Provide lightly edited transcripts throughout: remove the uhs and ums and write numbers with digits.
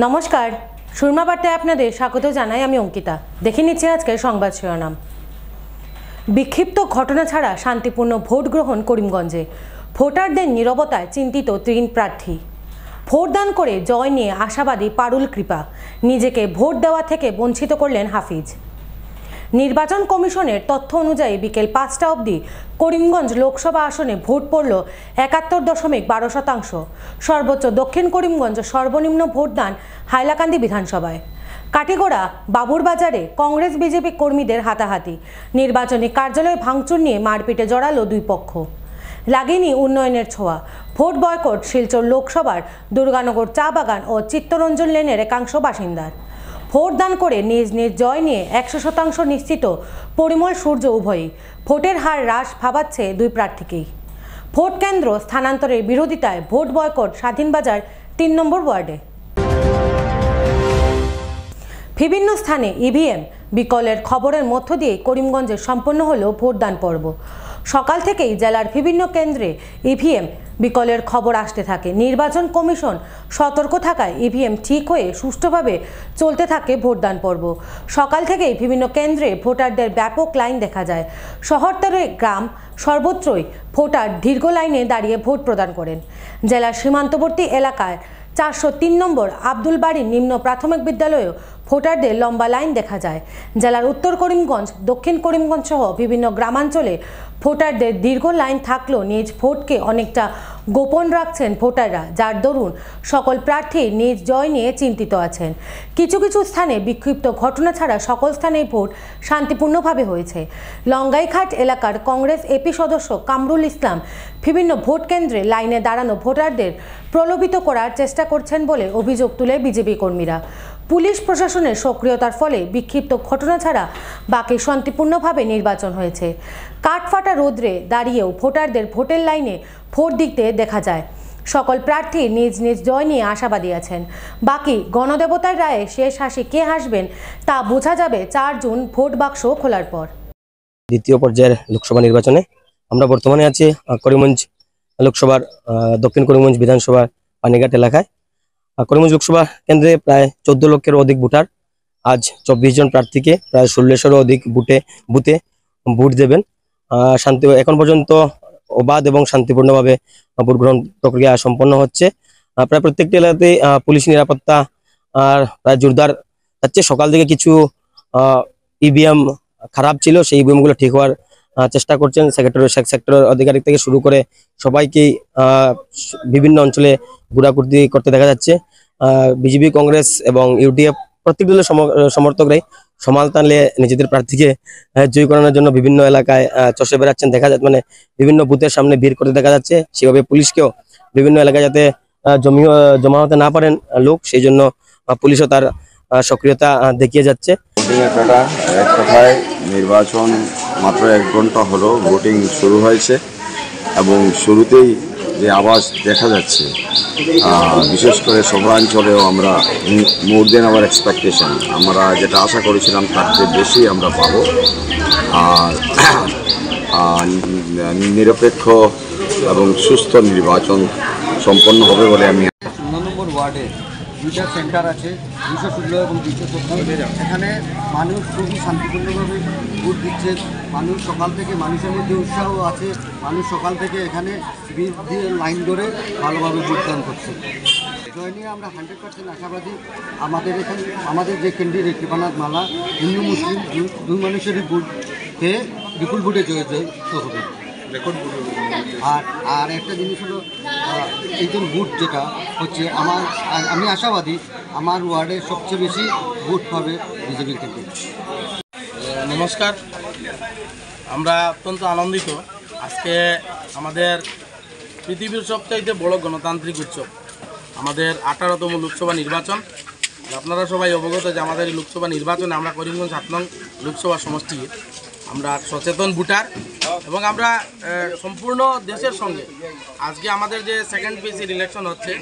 নমস্কার, সুরমা বার্তায় আপনাদের স্বাগত জানাই। আমি অঙ্কিতা। দেখে নিচ্ছি আজকের সংবাদ শিরোনাম। বিক্ষিপ্ত ঘটনা ছাড়া শান্তিপূর্ণ ভোট গ্রহণ করিমগঞ্জে, ভোটারদের নীরবতায় চিন্তিত 3 প্রার্থী। ভোটদান করে জয় নিয়ে আশাবাদী পারুল কৃপা, নিজেকে ভোট দেওয়া থেকে বঞ্চিত করলেন হাফিজ। নির্বাচন কমিশনের তথ্য অনুযায়ী বিকেল 5টা অবধি করিমগঞ্জ লোকসভা আসনে ভোট পড়ল 71.12%। সর্বোচ্চ দক্ষিণ করিমগঞ্জ, সর্বনিম্ন ভোটদান হাইলাকান্দি বিধানসভায়। কাটিগড়া বাবুরবাজারে কংগ্রেস বিজেপি কর্মীদের হাতাহাতি, নির্বাচনী কার্যালয় ভাঙচুর নিয়ে মারপিটে জড়ালো দুই পক্ষ। লাগেনি উন্নয়নের ছোঁয়া, ভোট বয়কট শিলচর লোকসভার দুর্গানগর চা বাগান ও চিত্তরঞ্জন লেনের একাংশ বাসিন্দার। ভোটদান করে নিজ নিজ জয় নিয়ে 100% নিশ্চিত পরিমল সূর্য উভয়ই। ভোটের হার হ্রাস ভাবাচ্ছে দুই প্রার্থীকেই। ভোট কেন্দ্র স্থানান্তরের বিরোধিতায় ভোট বয়কট স্বাধীনবাজার 3 নম্বর ওয়ার্ডে। বিভিন্ন স্থানে ইভিএম বিকলের খবরের মধ্য দিয়ে করিমগঞ্জে সম্পন্ন হলো ভোটদান পর্ব। সকাল থেকেই জেলার বিভিন্ন কেন্দ্রে ইভিএম বিকলের খবর আসতে থাকে। নির্বাচন কমিশন সতর্ক থাকায় ইভিএম ঠিক হয়ে সুষ্ঠুভাবে চলতে থাকে ভোটদান পর্ব। সকাল থেকেই বিভিন্ন কেন্দ্রে ভোটারদের ব্যাপক লাইন দেখা যায়। শহরতরে গ্রাম সর্বত্রই ভোটার দীর্ঘ লাইনে দাঁড়িয়ে ভোট প্রদান করেন। জেলার সীমান্তবর্তী এলাকায় 403 নম্বর আব্দুল বাড়ি নিম্ন প্রাথমিক বিদ্যালয়েও ভোটারদের লম্বা লাইন দেখা যায়। জেলার উত্তর করিমগঞ্জ, দক্ষিণ করিমগঞ্জ সহ বিভিন্ন গ্রামাঞ্চলে ভোটারদের দীর্ঘ লাইন থাকলেও নিজ ভোটকে অনেকটা গোপন রাখছেন ভোটাররা, যার দরুন সকল প্রার্থী নিজ জয় নিয়ে চিন্তিত আছেন। কিছু কিছু স্থানে বিক্ষিপ্ত ঘটনা ছাড়া সকল স্থানেই ভোট শান্তিপূর্ণভাবে হয়েছে। লঙ্গাইঘাট এলাকার কংগ্রেস এপি সদস্য কামরুল ইসলাম বিভিন্ন ভোট কেন্দ্রে লাইনে দাঁড়ানো ভোটারদের প্রলোভিত করার চেষ্টা করছেন বলে অভিযোগ তুলে বিজেপি কর্মীরা। পুলিশ প্রশাসনের সক্রিয়তার ফলে বিক্ষিপ্ত ঘটনা ছাড়া বাকি শান্তিপূর্ণভাবে নির্বাচন হয়েছে। কাঠফাটা রোদ্রে দাঁড়িয়েও ভোটারদের ভোটের লাইনে ভোট দিতে দেখা যায়। সকল প্রার্থী নিজ নিজ জয় নিয়ে আশাবাদী আছেন। বাকি গণদেবতার রায়ে শেষ হাসি কে হাসবেন তা বোঝা যাবে 4 জুন ভোট বাক্স খোলার পর। দ্বিতীয় পর্যায়ের লোকসভা নির্বাচনে আমরা বর্তমানে আছি করিমগঞ্জ লোকসভার দক্ষিণ করিমগঞ্জ বিধানসভার পানিঘাট এলাকায়। করিমগঞ্জ লোকসভা কেন্দ্রে প্রায় 14 লক্ষেরও অধিক ভোটার আজ 24 জন প্রার্থীকে প্রায় 1600-এরও অধিক বুথে ভোট দেবেন। এখন পর্যন্ত অবাধ এবং শান্তিপূর্ণভাবে ভোট গ্রহণ প্রক্রিয়া সম্পন্ন হচ্ছে। প্রায় প্রত্যেকটি এলাকাতেই পুলিশ নিরাপত্তা প্রায় জোরদার যাচ্ছে। সকাল থেকে কিছু ইভিএম খারাপ ছিল, সেই ইভিএমগুলো ঠিক হওয়ার চেষ্টা করছেন সেক্টর আধিকারিক থেকে শুরু করে সবাইকেই বিভিন্ন অঞ্চলে ঘোরাঘুরি করতে দেখা যাচ্ছে। বিজেপি, কংগ্রেস এবং ইউডিএফ প্রত্যেক দলের সমর্থকরাই সমাল তালে নিজেদের প্রার্থীকে জয়ী করানোর জন্য বিভিন্ন এলাকায় চষে বেড়াচ্ছেন দেখা যাচ্ছে, মানে বিভিন্ন বুথের সামনে ভিড় করতে দেখা যাচ্ছে। সেভাবে পুলিশকেও বিভিন্ন এলাকায় যাতে জমা হতে না পারেন লোক, সেই জন্য পুলিশও তার সক্রিয়তা দেখিয়ে যাচ্ছে। এক কথায় নির্বাচন মাত্র 1 ঘন্টা হলো ভোটিং শুরু হয়েছে এবং শুরুতেই যে আওয়াজ দেখা যাচ্ছে, বিশেষ করে শহরাঞ্চলেও আমরা মোর দেন আওয়ার এক্সপেকটেশন, আমরা যেটা আশা করেছিলাম তার চেয়ে বেশি আমরা পাবো। আর নিরপেক্ষ এবং সুস্থ নির্বাচন সম্পন্ন হবে বলে আমি। 16 নম্বর ওয়ার্ডে 2টা সেন্টার আছে, 216 এবং 217। এখানে মানুষ খুবই শান্তিপূর্ণভাবে ভোট দিচ্ছে। মানুষ সকাল থেকে, মানুষের মধ্যে উৎসাহ আছে। মানুষ সকাল থেকে এখানে ভিড় দিয়ে লাইন ধরে ভালোভাবে ভোটদান করছে। জয় নিয়ে আমরা 100% আশাবাদী। আমাদের যে ক্যান্ডিডেট কৃপানাথ মালা, হিন্দু মুসলিম দুই মানুষেরই ভোট পেয়ে বিপুল ভোটে জয়যুক্ত হবে। আর একটা জিনিস হলো, এইজন ভোট যেটা হচ্ছে আমি আশাবাদী আমার ওয়ার্ডে সবচেয়ে বেশি ভোট পাবে বিজেপির ক্ষেত্রে। নমস্কার, আমরা অত্যন্ত আনন্দিত। আজকে আমাদের পৃথিবীর সবচাইতে বড় গণতান্ত্রিক উৎসব, আমাদের 18তম লোকসভা নির্বাচন। আপনারা সবাই অবগত যে আমাদের এই লোকসভা নির্বাচনে আমরা করিমগঞ্জ 7 নং লোকসভা সমষ্টি আমরা সচেতন ভোটার এবং আমরা সম্পূর্ণ দেশের সঙ্গে আজকে আমাদের যে সেকেন্ড ফেজের ইলেকশন হচ্ছে,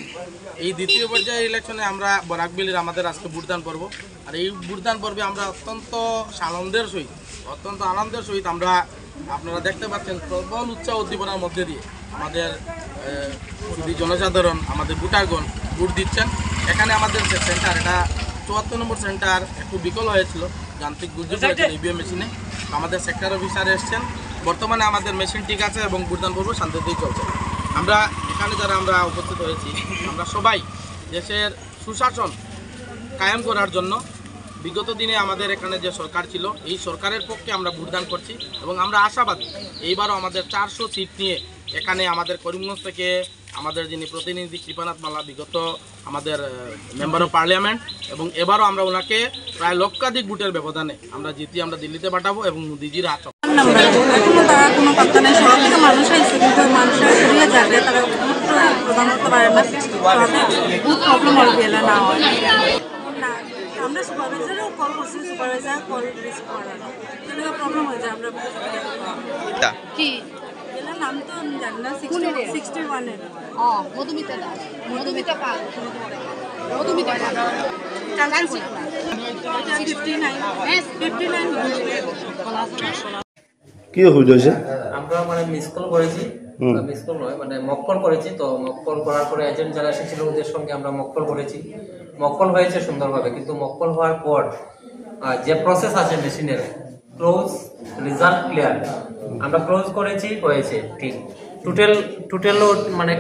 এই দ্বিতীয় পর্যায়ের ইলেকশনে আমরা বরাকবিলির আমাদের আজকে ভোটদান পর্ব। আর এই ভোটদান পর্বে আমরা অত্যন্ত আনন্দের সহিত আমরা আপনারা দেখতে পাচ্ছেন প্রবল উৎসাহ উদ্দীপনার মধ্যে দিয়ে আমাদের জনসাধারণ, আমাদের ভোটারগণ ভোট দিচ্ছেন। এখানে আমাদের যে সেন্টার, এটা 74 নম্বর সেন্টার একটু বিকল হয়েছিল, যান্ত্রিক দুর্যোগ হয়েছিল ইভিএম মেশিনে। আমাদের সেক্টর অফিসার এসছেন, বর্তমানে আমাদের মেশিন ঠিক আছে এবং ভোটদান পর্ব শান্তিতেই চলছে। আমরা এখানে যারা আমরা উপস্থিত হয়েছি, আমরা সবাই দেশের সুশাসন কায়েম করার জন্য বিগত দিনে আমাদের এখানে যে সরকার ছিল, এই সরকারের পক্ষে আমরা ভোটদান করছি এবং আমরা আশাবাদী এইবারও আমাদের 400 সিট নিয়ে এখানে আমাদের করিমগঞ্জ থেকে আমাদের যিনি প্রতিনিধি কৃপানাথ মালা, বিগত আমাদের মেম্বার অফ পার্লামেন্ট, এবং এবারও আমরা ওনাকে প্রায় লক্ষাধিক ভোটের ব্যবধানে আমরা জিতিয়ে আমরা দিল্লিতে পাঠাবো এবং মোদিজির হাত। এখনো তারা কোনো পাত্তা নেই, সব থেকে মানুষ আইসে কিন্তু মানুষের ঘুরিয়ে যাবে, তারা প্রদান করতে পারে না, বহুত প্রবলেম হবে এলে না হয় না। আমরা সুপারভাইজারও কল করছি, সুপারভাইজার কল রিসিভ করে না, সেটা প্রবলেম হয়ে যায়। আমরা কি এলে নাম তো জানি না, 61-এর মধুমিতা দাস, মধুমিতা পাল, মধুমিতা পাল, 59 কি অসুবিধা হয়েছে? আমরা মানে মিস কল করেছি, মিস কল নয় মানে মক কল করেছি। তো মক কল করার পরে এজেন্ট যারা এসেছিল ওদের সঙ্গে আমরা মক কল করেছি, মক কল হয়েছে সুন্দরভাবে। কিন্তু মক কল হওয়ার পর যে প্রসেস আছে মেশিনের ক্লোজ রেজাল্ট ক্লিয়ার, আমরা ক্লোজ করেছি, হয়েছে ঠিক। টোটালও মানে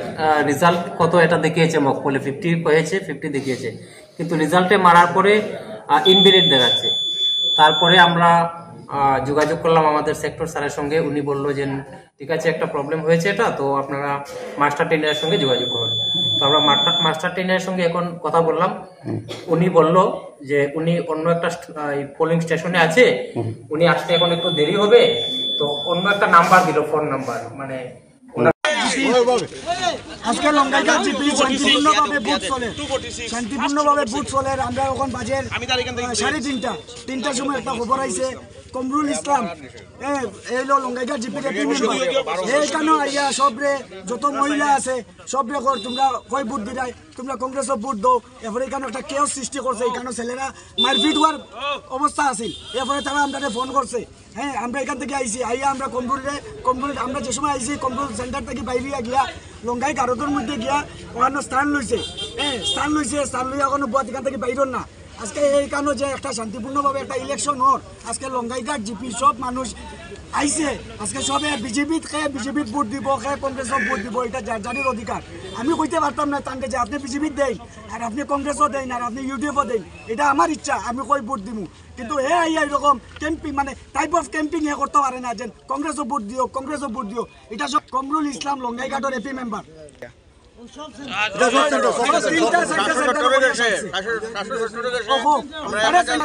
রেজাল্ট কত এটা দেখিয়েছে মক কলে 50 হয়েছে, 50 দেখিয়েছে, কিন্তু রেজাল্টে মারার পরে ইনভ্যালিড দেখাচ্ছে। তারপরে আমরা যোগাযোগ করলাম আমাদের সেক্টর স্যারের সঙ্গে, উনি বললো যে ঠিক আছে একটা প্রবলেম হয়েছে এটা, তো আপনারা মাস্টার ট্রেনারের সঙ্গে যোগাযোগ করুন। তো আমরা মাস্টার ট্রেনারের সঙ্গে এখন কথা বললাম, উনি বললো যে উনি অন্য একটা পোলিং স্টেশনে আছে, উনি আসতে এখন একটু দেরি হবে, তো অন্য একটা নাম্বার দিল, ফোন নাম্বার, মানে আজকে লঙ্গাইগাঁও জিপি শান্তিপূর্ণভাবে বুথ চলে। আমরা এখন বাজের 3:30টার সময় একটা খবর আইছে, কমরুল ইসলাম এইলো লঙ্গাইগাঁও জিপির এপি মেম্বার, এইখানে আইয়া সবরে যত মহিলা আছে সবরে তোমরা কই ভোট দিলাই, তোমরা কংগ্রেসও ভোট দাও। এরপরে এখানে একটা কেওস সৃষ্টি করছে, এখানে ছেলেরা মারপিট হওয়ার অবস্থা আছিল। এরপরে তারা আমরা ফোন করছে, হ্যাঁ আমরা এখান থেকে আইসি, আইয়া আমরা কমরুল আমরা যে সময় আইসি কমরুল সেন্টার থেকে বাইরে গিয়া লঙ্গাই গারদের মধ্যে গিয়া ওখানে স্থান লইছে, স্থান লইয়া ওখানে এখান থেকে বাইরের না। আজকে এই কারণে যে একটা শান্তিপূর্ণভাবে একটা ইলেকশন হর, আজকে লঙ্গাইঘাট জিপির সব মানুষ আইসে, আজকে সবে বিজেপিত ভোট দিব, কংগ্রেসও ভোট দিব, এটা যার অধিকার। আমি কইতে পারতাম না তাকে যে আপনি বিজেপিত দেন আর আপনি কংগ্রেসও দেন আর আপনি ইউডিএফও দেন, এটা আমার ইচ্ছা, আমি কই ভোট দিব। কিন্তু আইয়া এরকম ক্যাম্পিং মানে টাইপ অফ ক্যাম্পিং করতে পারে না যে কংগ্রেসও ভোট দিও, কংগ্রেসও ভোট দিও। এটা সব কমরুল ইসলাম লঙ্গাইঘাটের এপি মেম্বার।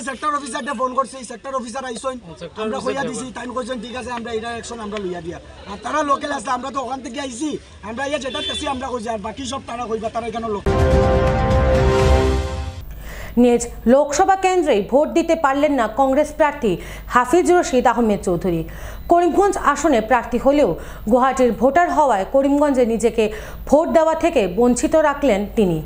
সেক্টর অফিসারটা ফোন করছি, সেক্টর অফিসার আইসন, আমরা কইয়া দিছি, তাই কইছেন ঠিক আছে আমরা এটা অ্যাকশন আমরা লইয়া দিয়া। আর তারা লোকাল আছে, আমরা তো ওখান থেকে আইছি, আমরা ইয়া যেটা তেছি আমরা কইছি, আর বাকি সব তারা কইবা, তারা এখানে লোক। নিজ লোকসভা কেন্দ্রে ভোট দিতে পারলেন না কংগ্রেস প্রার্থী হাফিজ রশিদ আহমেদ চৌধুরী। করিমগঞ্জ আসনে প্রার্থী হলেও গুয়াহাটির ভোটার হওয়ায় করিমগঞ্জে নিজেকে ভোট দেওয়া থেকে বঞ্চিত রাখলেন তিনি।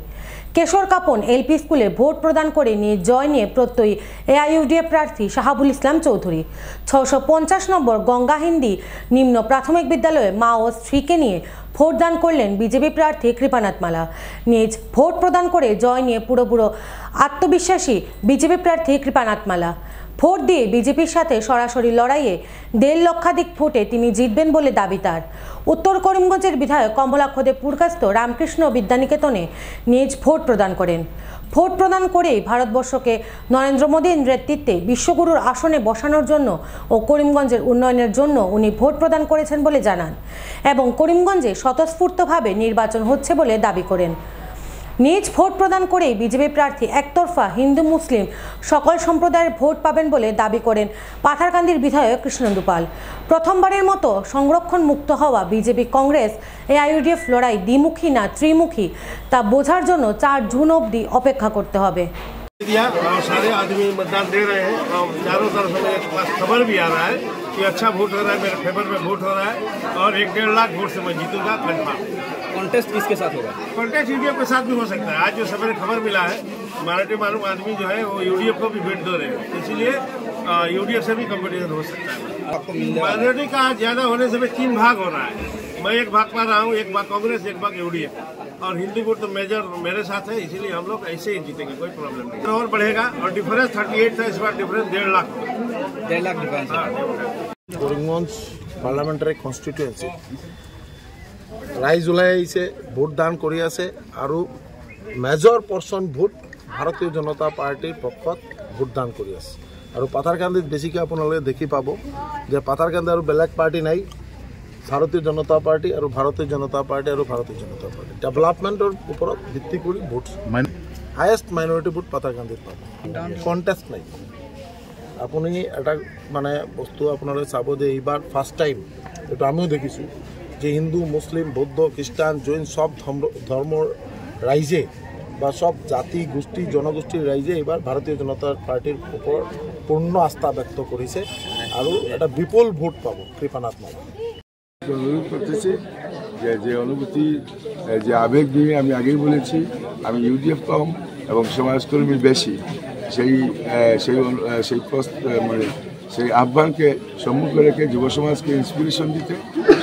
কেশর কাপন এলপি স্কুলে ভোট প্রদান করে নিয়ে জয় নিয়ে প্রত্যয়ী এআইইউডিএফ প্রার্থী শাহাবুল ইসলাম চৌধুরী। 650 নম্বর গঙ্গা হিন্দি নিম্ন প্রাথমিক বিদ্যালয়ে মা ও স্ত্রীকে নিয়ে ভোটদান করলেন বিজেপি প্রার্থী কৃপানাথ মালা। নিজ ভোট প্রদান করে জয় নিয়ে পুরো আত্মবিশ্বাসী বিজেপি প্রার্থী কৃপানাথ মালা। ভোট দিয়ে বিজেপির সাথে সরাসরি লড়াইয়ে 1.5 লক্ষাধিক ভোটে তিনি জিতবেন বলে দাবি তার। উত্তর করিমগঞ্জের বিধায়ক কমলাক্ষদেব পুরকাস্ত রামকৃষ্ণ বিদ্যানিকেতনে নিজ ভোট প্রদান করেন। ভোট প্রদান করেই ভারতবর্ষকে নরেন্দ্র মোদীর নেতৃত্বে বিশ্বগুরুর আসনে বসানোর জন্য ও করিমগঞ্জের উন্নয়নের জন্য উনি ভোট প্রদান করেছেন বলে জানান এবং করিমগঞ্জে স্বতঃস্ফূর্তভাবে নির্বাচন হচ্ছে বলে দাবি করেন। নিজ ভোট প্রদান করেই বিজেপি প্রার্থী একতরফা হিন্দু মুসলিম সকল সম্প্রদায়ের ভোট পাবেন বলে দাবি করেন পাথারকান্দির বিধায়ক কৃষ্ণেন্দু পাল। প্রথমবারের মতো সংরক্ষণ মুক্ত হওয়া বিজেপি কংগ্রেস এআইইউডিএফ লড়াই দ্বিমুখী না ত্রিমুখী তা বোঝার জন্য 4 জুন অবধি অপেক্ষা করতে হবে। सारे आदमी मतदान दे रहे हैं और चारों तरफ से मेरे पास खबर भी आ रहा है कि अच्छा वोट हो रहा है, मेरे फेवर में वोट हो रहा है और 1.5 लाख वोट से मैं जीतूंगा कन्फर्म। कॉन्टेस्ट किसके साथ होगा? कॉन्टेस्ट यूडीएफ के साथ भी हो सकता है। आज जो सवेरे खबर मिला है मराठी मालूम आदमी जो है वो यूडीएफ को भी वेट दे रहे हैं, इसीलिए यूडीएफ से भी कंपटीशन हो सकता है। माइनॉरिटी का ज्यादा होने से 3 भाग हो रहा है, मैं 1 भाग पा रहा हूँ, 1 भाग कांग्रेस, 1 भाग यूडीएफ। और हिंदू वोट तो मेजर मेरे साथ है, इसीलिए हम लोग ऐसे ही जीतेंगे, कोई प्रॉब्लम नहीं। और बढ़ेगा और डिफरेंस 38 था, इस बार difference 1.5 lakh difference. Karimganj parliamentary constituency রাইজ ওলাই আহিছে, ভোট দান কৰি আছে আৰু মেজৰ পৰ্চন ভোট ভাৰতীয় জনতা পাৰ্টিৰ পক্ষত ভোটদান কৰি আছে। আৰু পাথাৰকান্দিত বেছিকৈ আপোনালোকে দেখি পাব যে পাথাৰকান্দি আৰু বেলেগ পাৰ্টি নাই, ভাৰতীয় জনতা পাৰ্টি আৰু ভাৰতীয় জনতা পাৰ্টি আৰু ভাৰতীয় জনতা পাৰ্টি ডেভেলপমেণ্টৰ ওপৰত ভিত্তি কৰি ভোট হায়েষ্ট মাইনৰিটি ভোট পাথাৰকান্দিত পাব, কণ্টেষ্ট নাই। আপুনি এটা মানে বস্তু আপোনালোকে চাব যে এইবাৰ ফাৰ্ষ্ট টাইম, এইটো আমিও দেখিছোঁ যে হিন্দু, মুছলিম, বৌদ্ধ, খ্ৰীষ্টান, জৈন সব ধৰ্মৰ ৰাইজে বা সব জাতি গোষ্ঠী জনগোষ্ঠীর রাইজে এবার ভারতীয় জনতা পার্টির উপর পূর্ণ আস্থা ব্যক্ত করেছে আর একটা বিপুল ভোট পাবো কৃপানাথ মালা। অনুরোধ করতেছি যে অনুভূতি যে আবেগ নিয়ে আমি আগেই বলেছি, আমি ইউডিএফ কম এবং সমাজকর্মী বেশি, সেই আহ্বানকে সম্মুখে রেখে যুব সমাজকে ইন্সপিরেশন দিতে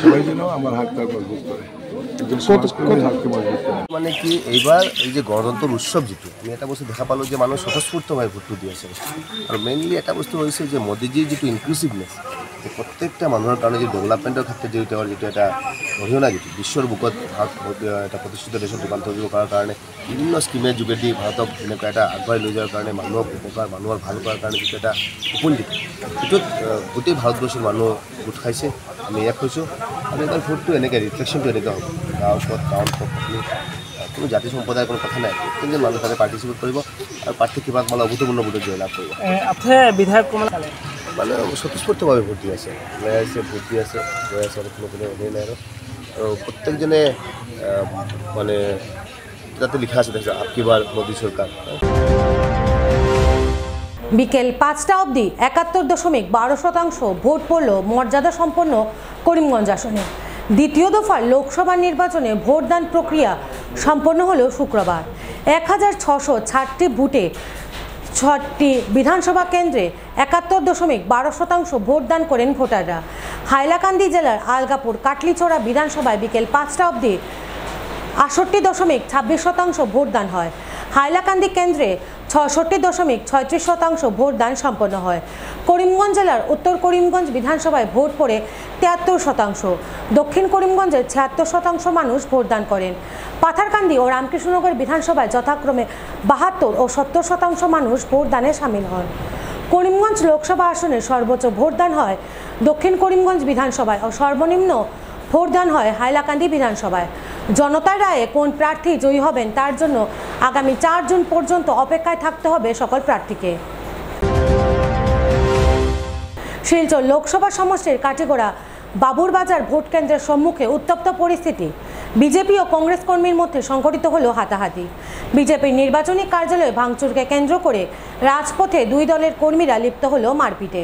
সবাই যেন আমার হাতটা মজবুত করে, মানে কি এইবাৰ এই যে গণতন্ত্ৰৰ উৎসৱ যিটো আমি এটা বস্তু দেখা পালোঁ যে মানুহ স্বতঃস্ফূৰ্তভাৱে ভোটটো দি আছে আৰু মেইনলি এটা বস্তু হৈছে যে মোদীজীৰ যিটো ইনক্লুচিভনেছ, প্ৰত্যেকটা মানুহৰ কাৰণে যি ডেভেলপমেণ্টৰ ক্ষেত্ৰত যি তেওঁৰ যিটো এটা অৰিহণা যিটো বিশ্বৰ বুকত ভাৰত এটা প্ৰতিষ্ঠিত দেশত ৰূপান্তৰিত কৰাৰ কাৰণে বিভিন্ন স্কিমেৰ যোগেদি ভাৰতক এনেকুৱা এটা আগবঢ়াই লৈ যোৱাৰ কাৰণে মানুহক উপকাৰ মানুহৰ ভাল কৰাৰ কাৰণে যিটো এটা সপোন দিছে, সেইটোত গোটেই ভাৰতবৰ্ষৰ মানুহ গোট খাইছে। আমি এক হৈছোঁ আৰু এইবাৰ ভোটটো এনেকৈ ৰিফ্লেকশ্যনটো এনেকৈ হ'ব, গাঁৱত আপুনি কোনো জাতি সম্প্ৰদায়ৰ কোনো কথা নাই, প্ৰত্যেকজন মানুহ তাতে পাৰ্টিচিপেট কৰিব আৰু প্ৰাৰ্থী কিবা মানে অভূতপূৰ্ণ ভোটত জয়লাভ কৰিব। বিধায়ক মানে স্বতঃস্ফূৰ্তভাৱে ভোট দি আছে, ওলাই আছে, ভোট দি আছে, গৈ আছে, আৰু কোনো হেৰি নাই। আৰু প্ৰত্যেকজনে মানে তাতে লিখা আছে দেখছে আপকি বাৰ মোদী চৰকাৰ। বিকেল 5টা অবধি 71.12% ভোট পড়ল মর্যাদা সম্পন্ন করিমগঞ্জ আসনে। দ্বিতীয় দফার লোকসভা নির্বাচনে ভোটদান প্রক্রিয়া সম্পন্ন হল শুক্রবার। 1660টি বুথে 6টি বিধানসভা কেন্দ্রে 71.12% ভোটদান করেন ভোটাররা। হাইলাকান্দি জেলার আলগাপুর কাটলিছড়া বিধানসভায় বিকেল 5টা অবধি 68.26% ভোটদান হয়। হাইলাকান্দি কেন্দ্রে 66.36% ভোটদান সম্পন্ন হয়। করিমগঞ্জ জেলার উত্তর করিমগঞ্জ বিধানসভায় ভোট পড়ে 73%, দক্ষিণ করিমগঞ্জে 76% মানুষ ভোটদান করেন। পাথারকান্দি ও রামকৃষ্ণনগর বিধানসভায় যথাক্রমে 72 ও 70% মানুষ ভোটদানে সামিল হন। করিমগঞ্জ লোকসভা আসনে সর্বোচ্চ ভোটদান হয় দক্ষিণ করিমগঞ্জ বিধানসভায় ও সর্বনিম্ন ভোটদান হয় হাইলাকান্দি বিধানসভায়। জনতার রায়ে কোন প্রার্থী জয়ী হবেন তার জন্য আগামী 4 জুন পর্যন্ত অপেক্ষায় থাকতে হবে সকল প্রার্থীকে। শিলচর লোকসভা সমষ্টির কাটিগড়া বাবুরবাজার ভোট কেন্দ্রের সম্মুখে উত্তপ্ত পরিস্থিতি। বিজেপি ও কংগ্রেস কর্মীর মধ্যে সংঘটিত হলো হাতাহাতি। বিজেপির নির্বাচনী কার্যালয়ে ভাঙচুরকে কেন্দ্র করে রাজপথে দুই দলের কর্মীরা লিপ্ত হলো মারপিটে।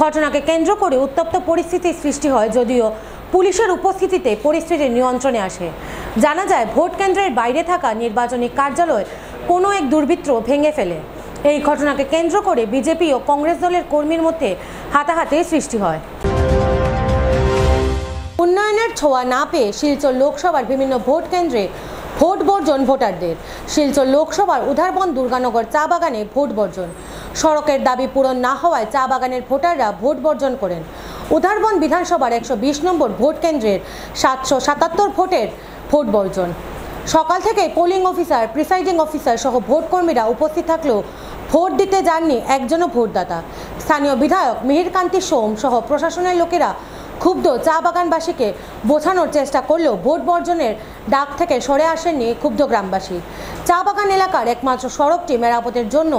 ঘটনাকে কেন্দ্র করে উত্তপ্ত পরিস্থিতির সৃষ্টি হয়, যদিও পুলিশের উপস্থিতিতে পরিস্থিতি নিয়ন্ত্রণে আসে। জানা যায় ভোট কেন্দ্রের বাইরে থাকা নির্বাচনী কার্যালয় কোনো এক দুর্বৃত্ত ভেঙে ফেলে। এই ঘটনাকে কেন্দ্র করে বিজেপি ও কংগ্রেস দলের কর্মীর মধ্যে হাতাহাতির সৃষ্টি হয়। উন্নয়নের ছোঁয়া না পেয়ে শিলচর লোকসভার বিভিন্ন ভোট কেন্দ্রে ভোট বর্জন ভোটারদের। শিলচর লোকসভার উধারবন দুর্গানগর চা বাগানে ভোট বর্জন। সড়কের দাবি পূরণ না হওয়ায় চা বাগানের ভোটাররা ভোট বর্জন করেন। উধারবন বিধানসভার 120 নম্বর ভোট কেন্দ্রের 777 ভোটের ভোট বর্জন। সকাল থেকে পোলিং অফিসার, প্রিসাইডিং অফিসার সহ ভোট কর্মীরা উপস্থিত থাকলেও ভোট দিতে যাননি একজনও ভোটদাতা। স্থানীয় বিধায়ক মিহিরকান্তি সোম সহ প্রশাসনের লোকেরা ক্ষুব্ধ চা বাগানবাসীকে বোঝানোর চেষ্টা করলেও ভোট বর্জনের ডাক থেকে সরে আসেননি ক্ষুব্ধ গ্রামবাসী। চা বাগান এলাকার একমাত্র সড়কটি মেরামতের জন্য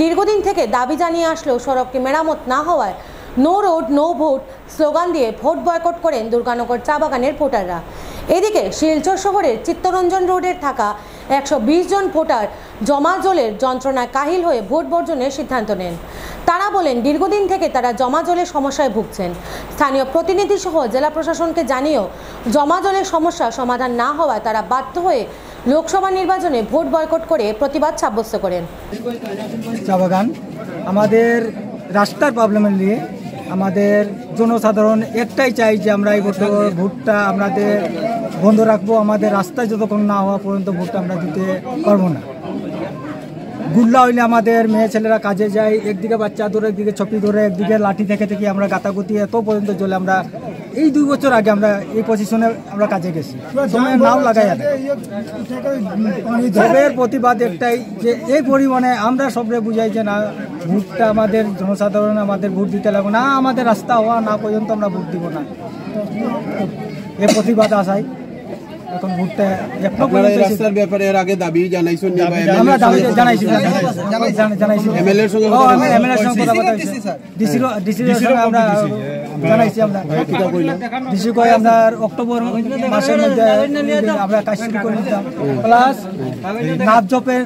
দীর্ঘদিন থেকে দাবি জানিয়ে আসলেও সড়কটি মেরামত না হওয়ায় no road no vote slogan দিয়ে ভোট বয়কট করেন দুর্গানগর চা বাগানের ভোটাররা। এদিকে শিলচর শহরের চিত্তরঞ্জন রোডের থাকা 120 জন ভোটার জমাজলের যন্ত্রণায় কাহিল হয়ে ভোট বর্জনের সিদ্ধান্ত নেন। তারা বলেন দীর্ঘদিন থেকে তারা জমাজলের সমস্যায় ভুগছেন। স্থানীয় প্রতিনিধি সহ জেলা প্রশাসনকে জানিয়েও জমাজলের সমস্যা সমাধান না হওয়ায় তারা বাধ্য হয়ে লোকসভা নির্বাচনে ভোট বয়কট করে প্রতিবাদ সাব্যস্ত করেন। চা বাগান আমাদের রাস্তার প্রবলেম নিয়ে আমাদের জনসাধারণ একটাই চাই যে আমরা এই ভোটটা আমাদের বন্ধ রাখবো, আমাদের রাস্তায় যতক্ষণ না হওয়া পর্যন্ত ভোটটা আমরা দিতে পারবো না। গুল্লা হইলে আমাদের মেয়ে ছেলেরা কাজে যায়, একদিকে বাচ্চা ধরে, একদিকে ছপি ধরে, একদিকে লাঠি থেকে থেকে আমরা গাতাগুতি এত পর্যন্ত চলে। আমরা এই 2 বছর আগে আমরা এই পজিশনে আমরা কাজে গেছি, সময় নাও লাগাই। এর প্রতিবাদ একটাই যে এই পরিমাণে আমরা সবরে বুঝাই যে না, ভোটটা আমাদের জনসাধারণ আমাদের ভোট দিতে লাগবে না, আমাদের রাস্তা হওয়া না পর্যন্ত আমরা ভোট দিব না। এই প্রতিবাদ আসাই এখন ভোটটা আপনারা এই রাস্তার ব্যাপারে এর আগে দাবি জানাইছেন? আমরা দাবি জানাইছি, এমএলএর সঙ্গে কথা বলতে ডিসির সঙ্গে আমরা জানাইছি। আমরা ডিসি কই আমরা অক্টোবর মাসের মধ্যে আমরা কাজ শুরু করে দিতাম, প্লাস নাপ জপের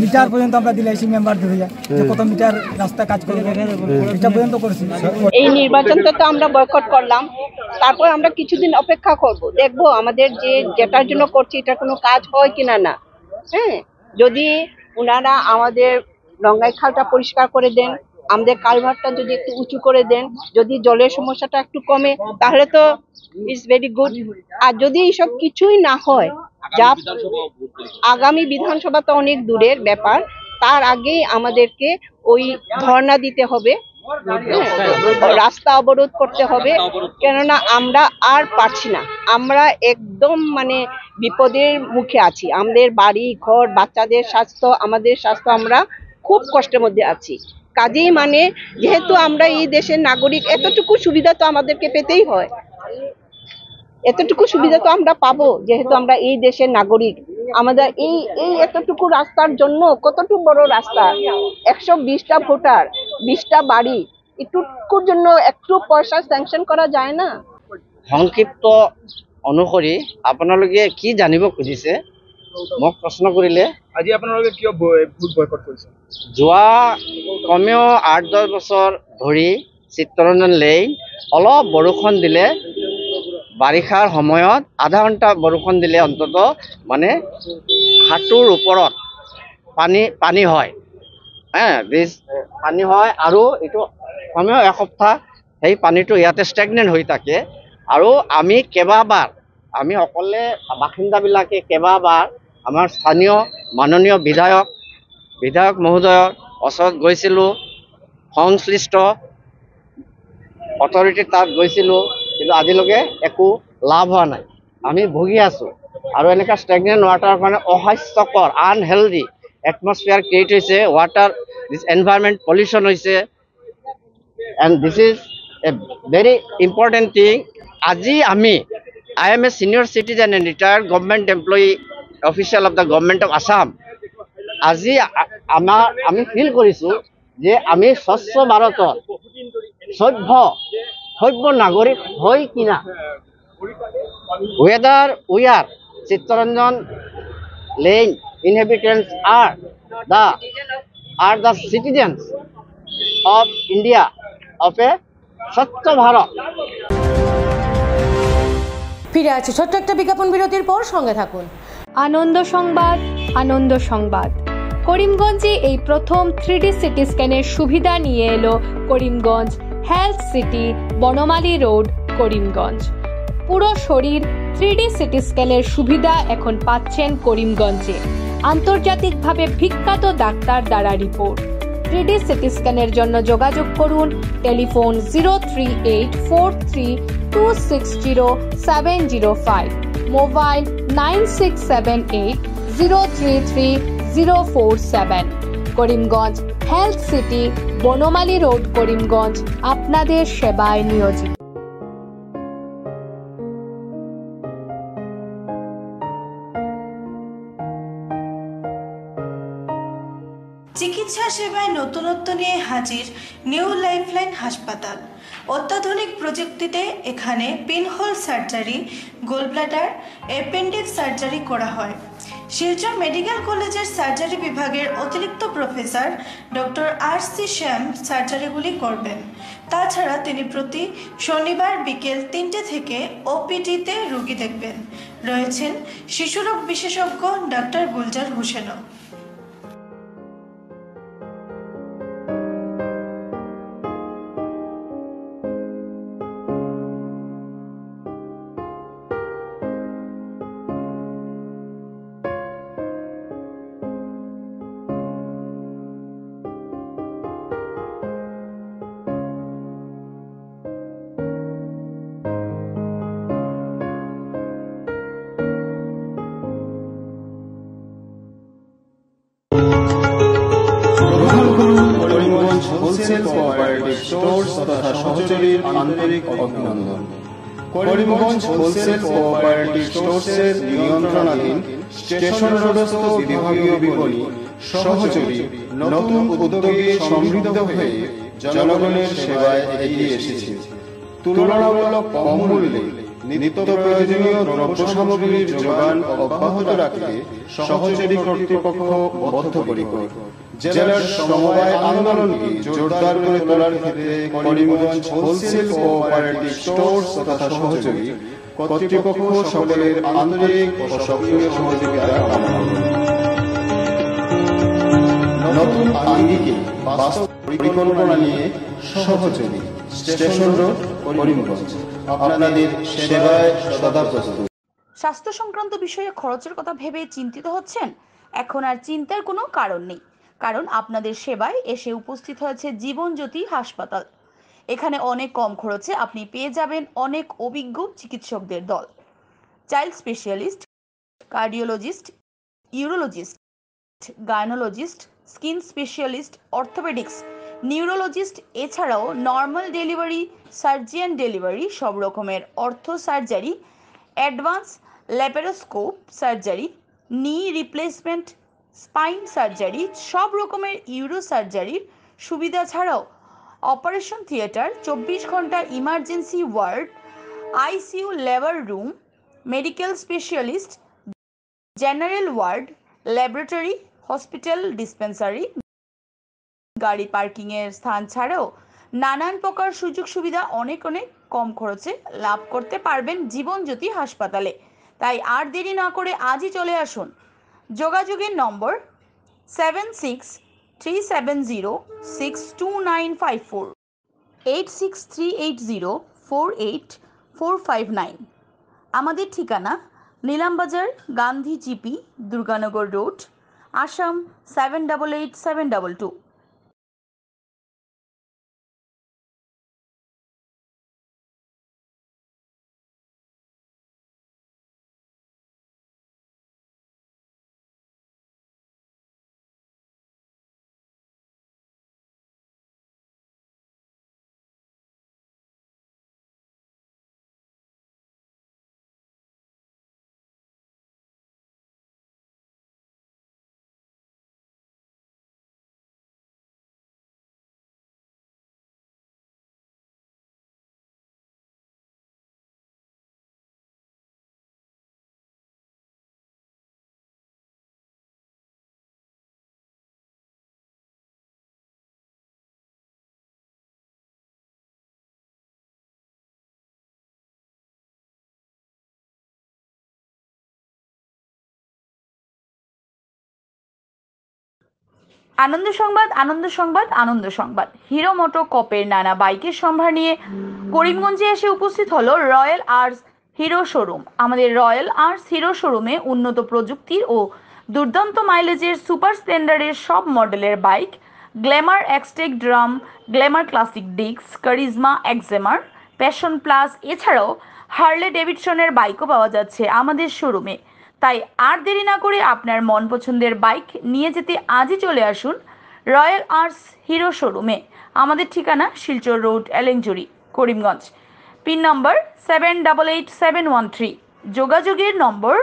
মিটার পর্যন্ত আমরা দিলাইছি মেম্বার ধরে যে কত মিটার রাস্তা কাজ করবে এটা পর্যন্ত করেছি। এই নির্বাচনটা তো আমরা বয়কট করলাম, তারপর আমরা কিছুদিন অপেক্ষা করব, দেখবো আমাদের যেটার জন্য করছি এটা কোনো কাজ হয় কিনা না। হ্যাঁ, যদি ওনারা আমাদের রঙ্গাই খালটা পরিষ্কার করে দেন, আমাদের কালভারটা যদি একটু উঁচু করে দেন, যদি জলের সমস্যাটা একটু কমে, তাহলে তো ইটস ভেরি গুড। আর যদি এইসব কিছুই না হয়, যা আগামী বিধানসভা তো অনেক দূরের ব্যাপার, তার আগেই আমাদেরকে ওই ধর্ণা দিতে হবে, রাস্তা অবরোধ করতে হবে, কেননা আমরা আর পারছি না। আমরা একদম মানে বিপদের মুখে আছি। আমাদের বাড়ি ঘর, বাচ্চাদের স্বাস্থ্য, আমাদের স্বাস্থ্য, আমরা খুব কষ্টের মধ্যে আছি। কাজেই মানে যেহেতু আমরা এই দেশের নাগরিক, এতটুকু সুবিধা তো আমাদেরকে পেতেই হয়, এতটুকু সুবিধা তো আমরা পাবো যেহেতু আমরা এই দেশের নাগরিক। আমাদের এই এতটুকু রাস্তার জন্য, কতটুকু বড় রাস্তা, 120টা ভোটার, 20টা বাড়ি, এটুকুর জন্য একটু পয়সা স্যাংশন করা যায় না? সংক্ষিপ্ত অনুসৰি আপোনালোকে কি জানিব খুজিছে মোক প্ৰশ্ন কৰিলে। আজি আপোনালোকে কিয় ভোট বয়কট কৰিছে? যোৱা কমেও 8-10 বছৰ ধৰি চিত্তৰঞ্জন লেইন অলপ বৰষুণ দিলে, বাৰিষাৰ সময়ত আধা ঘণ্টা বৰষুণ দিলে অন্তত মানে হাঁটুৰ ওপৰত পানী হয়, ব্ৰিজ পানী হয়, আৰু এইটো কমেও এসপ্তাহ সেই পানীটো ইয়াতে ষ্টেগনেণ্ট হৈ থাকে। আৰু আমি কেইবাবাৰ, আমি সকলে বাসিন্দাবিলাকে কেইবাবাৰ আমাৰ স্থানীয় মাননীয় বিধায়ক মহোদয়ৰ ওচৰত গৈছিলোঁ, সংশ্লিষ্ট অথৰিটিৰ তাত গৈছিলোঁ, কিন্তু আজিলৈকে একো লাভ হোৱা নাই। আমি ভুগি আছোঁ আৰু এনেকুৱা ষ্টেগনেণ্ট ৱাটাৰৰ কাৰণে অস্বাস্থ্যকৰ আনহেল্ডি এটমস্ফিয়াৰ ক্ৰিয়েট হৈছে, ৱাটাৰ দিছ এনভাইৰনমেণ্ট পলিউশ্যন হৈছে, and this is a very important thing. আজি I am a senior citizen and retired government employee official of the government of Assam. আজি আমি ফিল কৰিছোঁ যে আমি স্বচ্ছ ভাৰতৰ সভ্য নাগৰিক হৈ কিনা, whether we are Chittaranjan Lane inhabitants are the citizens of India of a স্বচ্ছ ভারত। ফিরে আছে ছোট্ট একটা বিজ্ঞাপন বিরতির পর, সঙ্গে থাকুন। আনন্দ সংবাদ। করিমগঞ্জে এই প্রথম 3D সিটি স্ক্যানের সুবিধা নিয়ে এলো Karimganj health city, Banamali road, Karimganj. পুরো শরীর 3D সিটি স্ক্যানের সুবিধা এখন পাচ্ছেন করিমগঞ্জে, আন্তর্জাতিকভাবে বিখ্যাত ডাক্তার দ্বারা রিপোর্ট। 3D সিটি স্ক্যানের জন্য যোগাযোগ করুন telephone 03843260705, mobile 9678033047। Karimganj health city, Banamali road, Karimganj আপনাদের সেবায় নিয়োজিত। চিকিৎসা সেবায় নতুনত্ব নিয়ে হাজির নিউ লাইফলাইন হাসপাতাল। অত্যাধুনিক প্রযুক্তিতে এখানে pinhole surgery, gallbladder, appendix surgery করা হয়। শিলচর মেডিকেল কলেজের সার্জারি বিভাগের অতিরিক্ত প্রফেসর ডক্টর RC শ্যাম সার্জারিগুলি করবেন। তাছাড়া তিনি প্রতি শনিবার বিকেল 3টে থেকে OPD-তে রোগী দেখবেন। রয়েছেন শিশুরোগ বিশেষজ্ঞ ডক্টর গুলজার হোসেনও। স্টোর্স তথা সহচরীর আন্তরিক অভিনন্দন। করিমগঞ্জ হোলসেল কোঅপারেটিভ স্টোর্সের নিয়ন্ত্রণাধীন স্টেশন রোডস্থ বিভাগীয় বিপণী সহচরী নতুন উদ্যোগে সমৃদ্ধ হয়ে জনগণের সেবায় এগিয়ে এসেছে। তুলনামূলক কম মূল্যে নিত্য প্রয়োজনীয় দ্রব্য সামগ্রীর যোগান অব্যাহত রাখতে সহচরী কর্তৃপক্ষ বদ্ধপরিকর। জেলার সমবায় আন্দোলনকে জোরদার করে তোলার ক্ষেত্রে করিমগঞ্জ হোলসেল কোঅপারেটিভ স্টোর্স তথা সহচরী কর্তৃপক্ষ সকলের আন্তরিক ও সক্রিয় সহযোগিতা কামনা করে। নতুন আঙ্গিকে বাস্তব পরিকল্পনা নিয়ে সহচরী স্টেশন রোড করিমগঞ্জ আপনাদের সেবায় সদা প্রস্তুত। স্বাস্থ্য সংক্রান্ত বিষয়ে খরচের কথা ভেবে চিন্তিত হচ্ছেন? এখন আর চিন্তার কোনো কারণ নেই, কারণ আপনাদের সেবায় এসে উপস্থিত হয়েছে জীবনজ্যোতি হাসপাতাল। এখানে অনেক কম খরচে আপনি পেয়ে যাবেন অনেক অভিজ্ঞ চিকিৎসকদের দল। Child specialist, cardiologist, urologist, gynaecologist, skin specialist, orthopaedics, neurologist, এছাড়াও নর্মাল ডেলিভারি, সার্জিয়ান ডেলিভারি, সব রকমের ortho surgery, advance laparoscope surgery, knee replacement, spine surgery, সব রকমের ইউরো সার্জারির সুবিধা ছাড়াও অপারেশন থিয়েটার, 24 ঘন্টা emergency ward, ICU labour room, medical specialist, general ward, laboratory, hospital dispensary, গাড়ি পার্কিংয়ের স্থান ছাড়াও নানান প্রকার সুযোগ সুবিধা অনেক কম খরচে লাভ করতে পারবেন জীবনজ্যোতি হাসপাতালে। তাই আর দেরি না করে আজই চলে আসুন। যোগাযোগের নম্বর 7637062954, 8638048459। আমাদের ঠিকানা নীলামবাজার, গান্ধী জিপি, দুর্গানগর রোড, আসাম 788722। আনন্দ সংবাদ, আনন্দ সংবাদ, আনন্দ সংবাদ। হিরো মোটোকপের নানা বাইকের সম্ভার নিয়ে করিমগঞ্জে এসে উপস্থিত হলো রয়্যাল আর্টস হিরো শোরুম। আমাদের রয়্যাল আর্টস হিরো শোরুমে উন্নত প্রযুক্তির ও দুর্দান্ত মাইলেজের সুপার স্প্লেন্ডারের সব মডেলের bike, Glamour Xtec drum, Glamour Classic disc, Karizma XMR, Passion Plus, এছাড়াও হার্লে ডেভিডসনের বাইকও পাওয়া যাচ্ছে আমাদের শোরুমে। তাই আর দেরি না করে আপনার মন পছন্দের বাইক নিয়ে যেতে আজই চলে আসুন রয়্যাল আর্টস হিরো শোরুমে। আমাদের ঠিকানা শিলচর রোড, এলেংজুরি, করিমগঞ্জ। পিন নম্বর 788713। যোগাযোগের নম্বর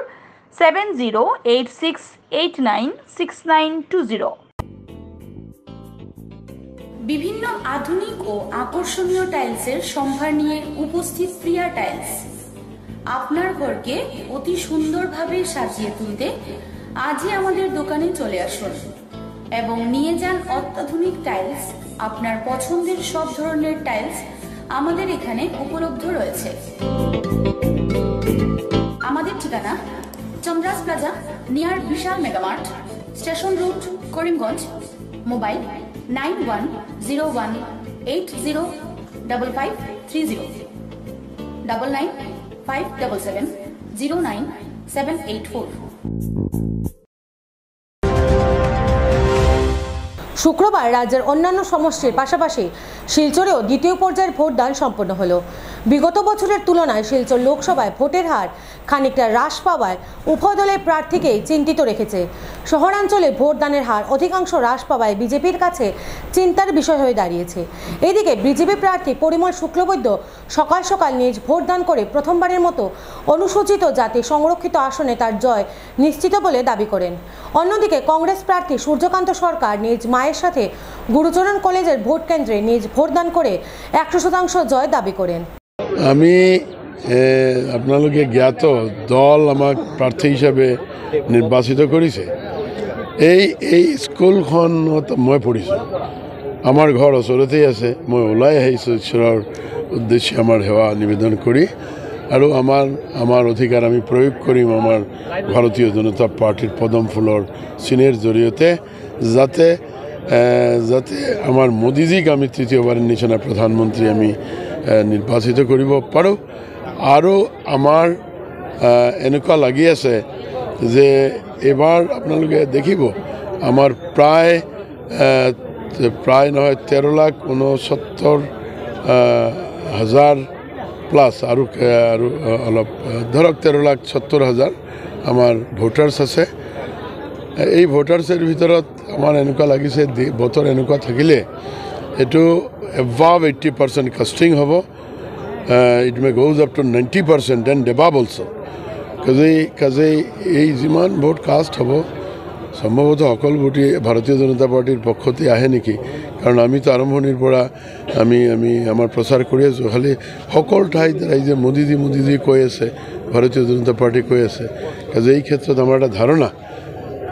7086896920। বিভিন্ন আধুনিক ও আকর্ষণীয় টাইলসের সম্ভার নিয়ে উপস্থিত প্রিয়া টাইলস। আপনার ঘরকে অতি সুন্দরভাবে সাজিয়ে তুলতে আজই আমাদের দোকানে চলে আসুন এবং নিয়ে যান অত্যাধুনিক টাইলস। আপনার পছন্দের সব ধরনের টাইলস আমাদের এখানে উপলব্ধ রয়েছে। আমাদের ঠিকানা Chandras plaza, near Vishal Mega Mart, station road, Karimganj. Mobile 9101805530, 9957709784। শুক্রবার রাজ্যের অন্যান্য সমষ্টির পাশাপাশি শিলচরেও দ্বিতীয় পর্যায়ের ভোটদান সম্পন্ন হলো। বিগত বছরের তুলনায় শিলচর লোকসভায় ভোটের হার খানিকটা হ্রাস পাওয়ায় উভয় দলের প্রার্থীকেই চিন্তিত রেখেছে। শহরাঞ্চলে ভোটদানের হার অধিকাংশ হ্রাস পাওয়ায় বিজেপির কাছে চিন্তার বিষয় হয়ে দাঁড়িয়েছে। এদিকে বিজেপি প্রার্থী পরিমল শুক্লবৈদ্য সকাল সকাল নিজ ভোটদান করে প্রথমবারের মতো অনুসূচিত জাতি সংরক্ষিত আসনে তার জয় নিশ্চিত বলে দাবি করেন। অন্যদিকে কংগ্রেস প্রার্থী সূর্যকান্ত সরকার নিজ মায়ের সাথে গুরুচরণ কলেজের ভোট কেন্দ্রে নিজ ভোটদান করে 100% জয় দাবি করেন। আমি আপনালোকে জ্ঞাত দল আমাক প্রার্থী হিসাবে নির্বাচিত করেছে। এই স্কুলখনত মই পঢ়িছোঁ, আমার ঘর ওচৰতেই আছে। মই ওলাই আহিছোঁ ঈশ্বৰৰ উদ্দেশ্যে আমার সেৱা নিবেদন কৰি, আৰু আমার অধিকাৰ আমি প্ৰয়োগ কৰিম আমাৰ ভাৰতীয় জনতা পাৰ্টিৰ পদম ফুলৰ চিনের জৰিয়তে, যাতে আমাৰ মোদীজীক আমি তৃতীয়বারের নিচিনা প্রধানমন্ত্রী আমি নির্বাচিত কৰিব পাৰোঁ। আৰু আমাৰ এনেকুৱা লাগি আছে যে এবাৰ আপোনালোকে দেখিব আমাৰ প্ৰায় নহয় 13,69,000 প্লাস আৰু অলপ ধৰক 13,70,000 আমাৰ ভোটাৰ্ছ আছে। এই ভোটাৰ্ছৰ ভিতৰত আমাৰ এনেকুৱা লাগিছে বতৰ এনেকুৱা থাকিলে এইটো above 80% কাষ্টিং হ'ব। It may goes up to 90% and above also. কাজেই এই যিমান ভোট কাষ্ট হ'ব সম্ভৱতঃ সকল ভোটই ভাৰতীয় জনতা পাৰ্টিৰ পক্ষতে আহে নেকি, কাৰণ আমিতো আৰম্ভণিৰ পৰা আমি আমাৰ প্ৰচাৰ কৰি আছোঁ। খালি সকল ঠাইত ৰাইজে মোদীজী কৈ আছে, ভাৰতীয় জনতা পাৰ্টি কৈ আছে। কাজে এই ক্ষেত্ৰত আমাৰ এটা ধাৰণা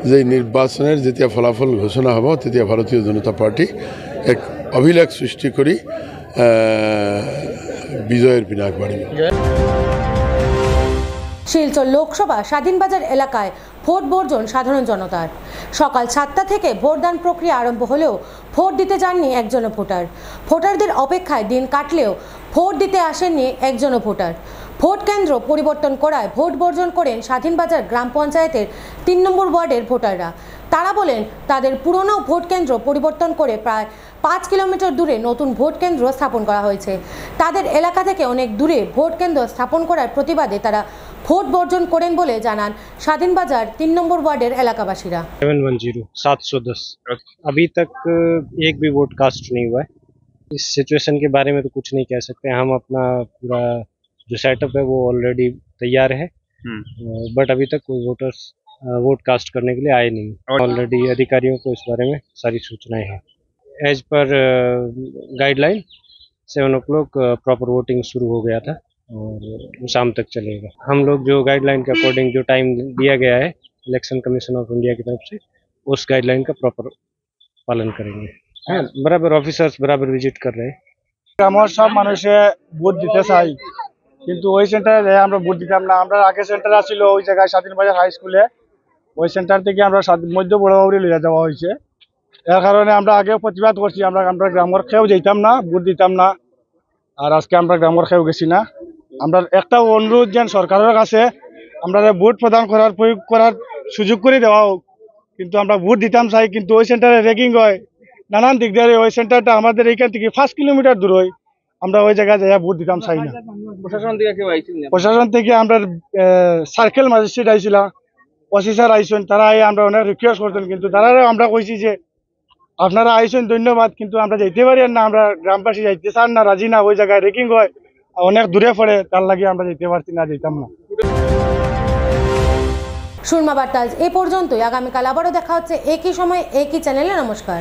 যে নিৰ্বাচনের যেতিয়া ফলাফল ঘোষণা হ'ব তেতিয়া ভাৰতীয় জনতা পাৰ্টি এক অভিলেখ সৃষ্টি কৰি বিজয়ের পিনে আগবাড়িব। শিলচর লোকসভা স্বাধীনবাজার এলাকায় ভোট বর্জন সাধারণ জনতার। সকাল 7টা থেকে ভোটদান প্রক্রিয়া আরম্ভ হলেও ভোট দিতে যাননি একজনও ভোটার। ভোটারদের অপেক্ষায় দিন কাটলেও ভোট দিতে আসেননি একজনও ভোটার। ভোট কেন্দ্র পরিবর্তন করায় ভোট বর্জন করেন স্বাধীনবাজার গ্রাম পঞ্চায়েতের 3 নম্বর ওয়ার্ডের ভোটাররা। তারা বলেন তাদের পুরনো ভোট কেন্দ্র পরিবর্তন করে প্রায় 5 কিলোমিটার দূরে নতুন ভোট কেন্দ্র স্থাপন করা হয়েছে। তাদের এলাকা থেকে অনেক দূরে ভোট কেন্দ্র স্থাপন করার প্রতিবাদে তারা ভোট বর্জন করেন বলে জানান স্বাধীনবাজার 3 নম্বর ওয়ার্ডের এলাকাবাসীরা। 710 अभी तक एक भी वोट कास्ट नहीं हुआ है। इस सिचुएशन के बारे में तो कुछ नहीं कह सकते। हम अपना पूरा जो सेटअप है वो ऑलरेडी तैयार है, बट अभी तक कोई वोटर्स वोट कास्ट करने के लिए आए नहीं। ऑलरेडी अधिकारियों को इस बारे में सारी सूचनाएं हैं। As per guideline 7 o'clock proper voting शुरू हो गया था और शाम तक चलेगा। हम लोग जो गाइडलाइन के अकॉर्डिंग जो टाइम दिया गया है इलेक्शन कमीशन ऑफ इंडिया की तरफ से, उस गाइडलाइन का प्रॉपर पालन करेंगे। हाँ, बराबर ऑफिसर्स बराबर विजिट कर रहे हैं। আমার সব মানুষে ভোট দিতে চাই, কিন্তু ওই সেন্টারে আমরা ভোট দিতাম না। আমরা আগে সেন্টার আছিল ওই জায়গায় স্বাধীনবাজার হাই স্কুলে, ওই সেন্টার থেকে আমরা মধ্য বড়বাবুরে লিয়ে যাওয়া হয়েছে। এর কারণে আমরা আগেও প্রতিবাদ করছি, আমরা গ্রামের খেয়েও যেতাম না, ভোট দিতাম না। আর আজকে আমরা গ্রামের খেয়েও গেছি না। আমরা একটা অনুরোধ যেন সরকারের কাছে আমরা ভোট প্রদান করার প্রয়োগ করার সুযোগ করে দেওয়া হোক। কিন্তু আমরা ভোট দিতাম চাই, কিন্তু ওই সেন্টারে র্যাগিং হয় নানান দিক দিয়ে। ওই সেন্টারটা আমাদের এইখান থেকে 5 কিলোমিটার দূর হয়। আমরা ওই জায়গায় যাই ভোট দিতাম চাই না। প্রশাসন থেকে আমরা সার্কেল ম্যাজিস্ট্রেট আইছিলাম, অফিসার আইসেন, তারা আমরা অনেক রিকোয়েস্ট করতেন, কিন্তু তারা আমরা কইছি যে আপনারা আইসেন ধন্যবাদ, কিন্তু আমরা যাইতে পারি না। আমরা গ্রামবাসী যাইতে চান না, রাজি না। ওই জায়গায় রেকিং হয়, অনেক দূরে পড়ে, তার লাগে আমরা যেতে পারছি না, যেতাম না। সুরমা বার্তা এ পর্যন্তই। আগামীকাল আবারও দেখা হচ্ছে একই সময় একই চ্যানেলে। নমস্কার।